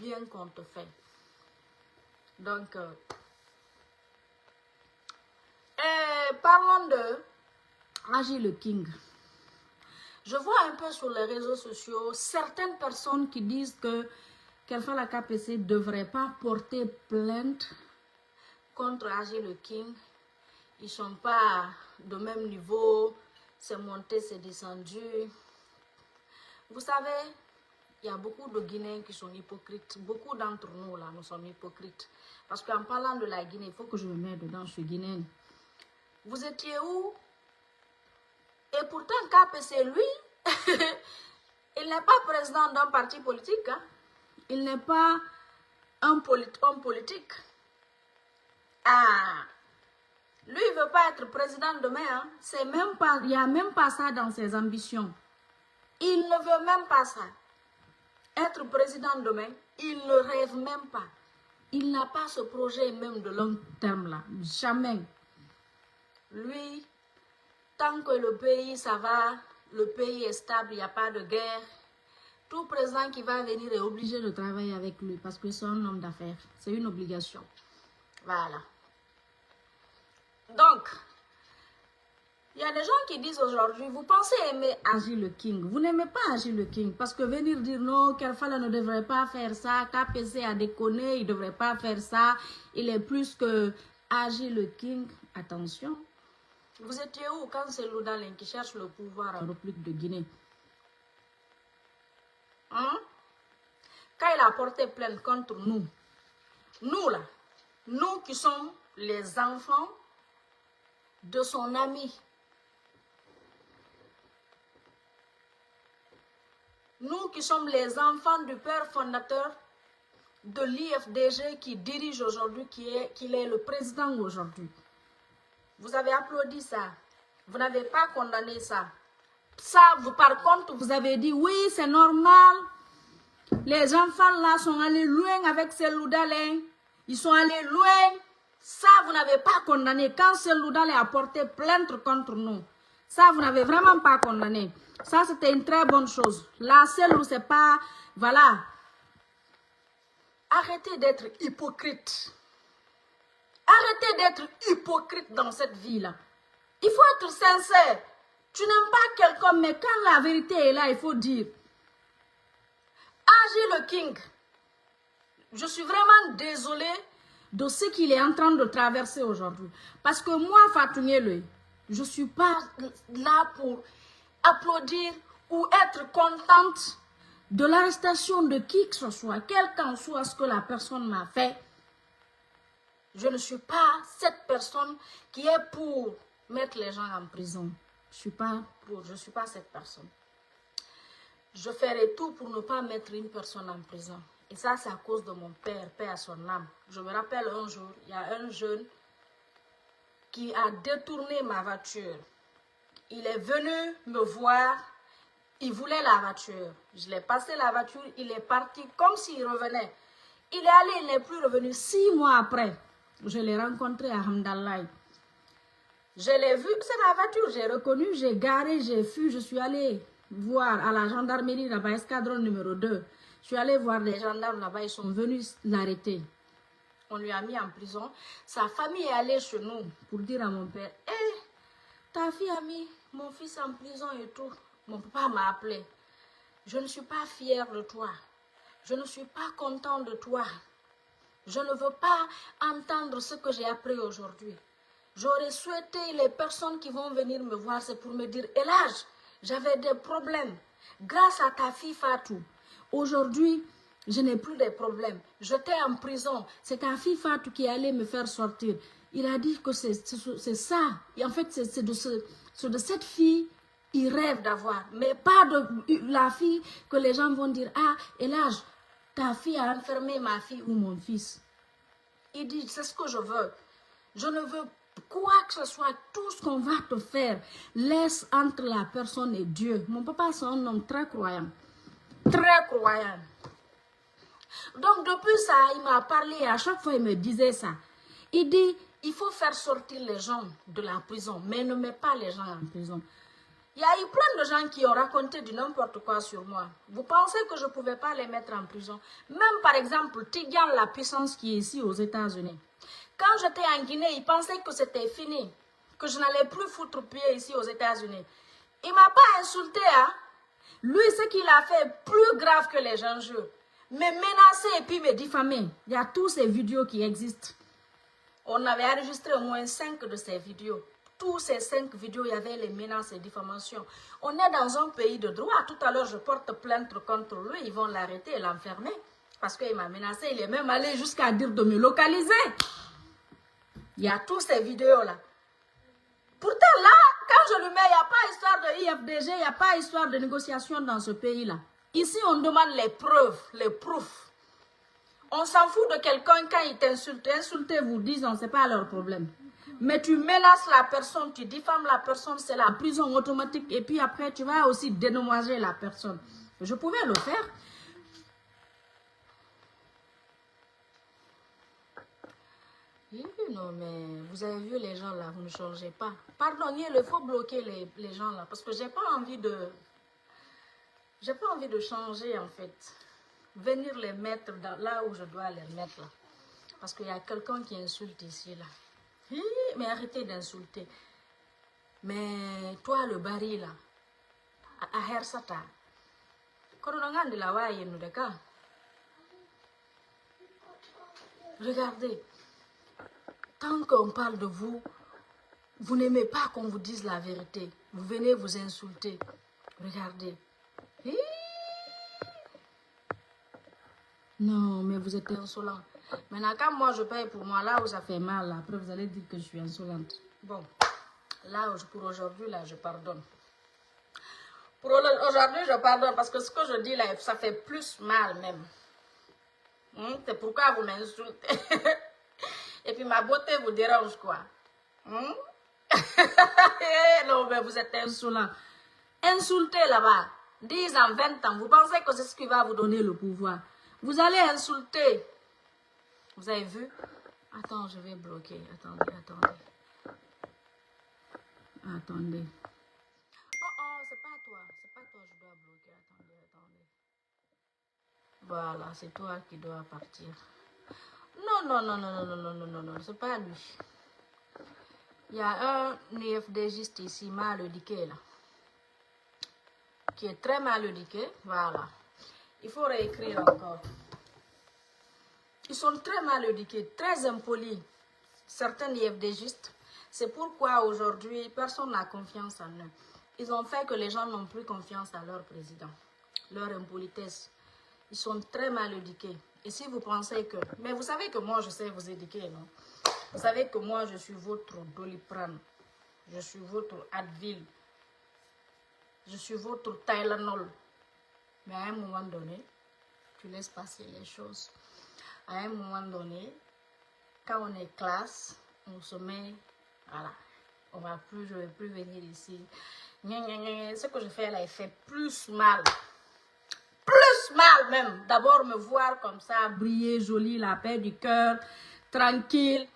bien qu'on te fait. Donc, parlons de Agi le King. Je vois un peu sur les réseaux sociaux certaines personnes qui disent que Kelfa la KPC ne devrait pas porter plainte contre Agi le King. Ils ne sont pas de même niveau, c'est monté, c'est descendu. Vous savez, il y a beaucoup de Guinéens qui sont hypocrites. Beaucoup d'entre nous, là, nous sommes hypocrites. Parce qu'en parlant de la Guinée, il faut que je me mette dedans, je suis guinéenne. Vous étiez où? Et pourtant, KPC, lui, il n'est pas président d'un parti politique. Hein? Il n'est pas un homme politique. Ah! Lui, il ne veut pas être président demain. Hein? Il n'y a même pas ça dans ses ambitions. Il ne veut même pas ça. Être président demain, il ne rêve même pas. Il n'a pas ce projet même de long terme là. Jamais. Lui, tant que le pays, ça va, le pays est stable, il n'y a pas de guerre, tout président qui va venir est obligé de travailler avec lui parce que c'est un homme d'affaires. C'est une obligation. Voilà. Donc, il y a des gens qui disent aujourd'hui, vous pensez aimer Agi le King. Vous n'aimez pas Agi le King parce que venir dire non, Kelfa ne devrait pas faire ça, KPC a déconné, il ne devrait pas faire ça, il est plus que Agi le King. Attention, vous étiez où quand c'est Loudalen qui cherche le pouvoir en République de Guinée? Hein? Quand il a porté plainte contre nous, nous là, nous qui sommes les enfants de son ami, nous qui sommes les enfants du père fondateur de l'IFDG qui dirige aujourd'hui, qu'il est le président aujourd'hui. Vous avez applaudi ça. Vous n'avez pas condamné ça. Ça, vous, par contre, vous avez dit, oui, c'est normal. Les enfants là sont allés loin avec Seloudalen. Ils sont allés loin. Ça, vous n'avez pas condamné. Quand Seloudalen a porté plainte contre nous, ça, vous n'avez vraiment pas condamné. Ça, c'était une très bonne chose. Là, Selou, c'est pas... Voilà. Arrêtez d'être hypocrite. Arrêtez d'être hypocrite dans cette vie-là. Il faut être sincère. Tu n'aimes pas quelqu'un, mais quand la vérité est là, il faut dire. Agi le King, je suis vraiment désolée de ce qu'il est en train de traverser aujourd'hui. Parce que moi, Fatou Ndiaye, je ne suis pas là pour applaudir ou être contente de l'arrestation de qui que ce soit, quel qu'en soit ce que la personne m'a fait. Je ne suis pas cette personne qui est pour mettre les gens en prison. Je ne suis pas cette personne. Je ferai tout pour ne pas mettre une personne en prison. Et ça, c'est à cause de mon père, paix à son âme. Je me rappelle un jour, il y a un jeune qui a détourné ma voiture. Il est venu me voir, il voulait la voiture. Je l'ai passé la voiture, il est parti comme s'il revenait. Il est allé, il n'est plus revenu. 6 mois après, je l'ai rencontré à Hamdallah. Je l'ai vu, c'est ma voiture, j'ai reconnu, j'ai garé, j'ai fui, je suis allée voir à la gendarmerie là-bas, escadron numéro 2. Je suis allée voir les gendarmes là-bas, ils sont venus l'arrêter. On lui a mis en prison. Sa famille est allée chez nous pour dire à mon père, « Hé, ta fille a mis mon fils en prison et tout. » Mon papa m'a appelé. « Je ne suis pas fière de toi. Je ne suis pas content de toi. Je ne veux pas entendre ce que j'ai appris aujourd'hui. J'aurais souhaité les personnes qui vont venir me voir, c'est pour me dire, Elhadj, j'avais des problèmes. Grâce à ta fille Fatou, aujourd'hui, je n'ai plus de problèmes. J'étais en prison. C'est ta fille Fatou qui allait me faire sortir. Il a dit que c'est ça. Et en fait, c'est de cette fille il rêve d'avoir. Mais pas de la fille que les gens vont dire, ah, Elhadj, ta fille a enfermé ma fille ou mon fils. Il dit, c'est ce que je veux. Je ne veux quoi que ce soit, tout ce qu'on va te faire, laisse entre la personne et Dieu. Mon papa, c'est un homme très croyant. Très croyant. Donc, depuis ça, il m'a parlé et à chaque fois, il me disait ça. Il dit, il faut faire sortir les gens de la prison, mais ne mets pas les gens en prison. Il y a eu plein de gens qui ont raconté du n'importe quoi sur moi. Vous pensez que je ne pouvais pas les mettre en prison? Même par exemple, Tidiane, la puissance qui est ici aux États-Unis. Quand j'étais en Guinée, ils pensaient que c'était fini, que je n'allais plus foutre pied ici aux États-Unis. Il ne m'a pas insulté, hein? Lui, ce qu'il a fait, plus grave que les enjeux. Me menacer et puis me diffamer. Il y a tous ces vidéos qui existent. On avait enregistré au moins 5 de ces vidéos. Tous ces 5 vidéos, il y avait les menaces et diffamations. On est dans un pays de droit. Tout à l'heure, je porte plainte contre lui. Ils vont l'arrêter et l'enfermer. Parce qu'il m'a menacé. Il est même allé jusqu'à dire de me localiser. Il y a tous ces vidéos-là. Pourtant, là, quand je le mets, il n'y a pas histoire de IFDG, il n'y a pas histoire de négociation dans ce pays-là. Ici, on demande les preuves, les proofs. On s'en fout de quelqu'un quand il t'insulte. Insultez-vous, disons, ce n'est pas leur problème. Mais tu menaces la personne, tu diffames la personne, c'est la prison automatique. Et puis après, tu vas aussi dédommager la personne. Je pouvais le faire. Non, mais vous avez vu les gens là, vous ne changez pas. Pardonnez, il faut bloquer les gens là. Parce que j'ai pas envie de... J'ai pas envie de changer en fait. Venir les mettre là où je dois les mettre là. Parce qu'il y a quelqu'un qui insulte ici là. Mais arrêtez d'insulter. Mais toi le bari là. A hersata. Regardez. Tant qu'on parle de vous, vous n'aimez pas qu'on vous dise la vérité. Vous venez vous insulter. Regardez. Non, mais vous êtes insolent. Maintenant, quand moi je paye pour moi, là où ça fait mal, là, après vous allez dire que je suis insolente. Bon, là, pour aujourd'hui, là, je pardonne. Pour aujourd'hui, je pardonne parce que ce que je dis là, ça fait plus mal même. C'est pourquoi vous m'insultez. Et puis ma beauté vous dérange quoi? Non, mais vous êtes insolent. Insultez là-bas. 10 ans, 20 ans, vous pensez que c'est ce qui va vous donner le pouvoir? Vous allez insulter. Vous avez vu? Attends, je vais bloquer. Attendez. Attendez. Oh, c'est pas toi. C'est pas toi, je dois bloquer. Attendez. Voilà, c'est toi qui dois partir. Non, c'est pas lui. Il y a un IFDGiste ici, mal éduqué là. Qui est très mal éduqué. Voilà. Il faut réécrire encore. Ils sont très mal éduqués, très impolis. Certains IFDGistes. C'est pourquoi aujourd'hui, personne n'a confiance en eux. Ils ont fait que les gens n'ont plus confiance à leur président. Leur impolitesse. Ils sont très mal éduqués. Et si vous pensez que... Mais vous savez que moi, je sais vous éduquer, non? Vous savez que moi, je suis votre Doliprane. Je suis votre Advil. Je suis votre Tylenol. Mais à un moment donné, tu laisses passer les choses. À un moment donné, quand on est classe, on se met... Voilà. Je ne vais plus venir ici. Ce que je fais là, il fait plus mal. Plus mal même. D'abord me voir comme ça, briller, jolie, la paix du cœur, tranquille.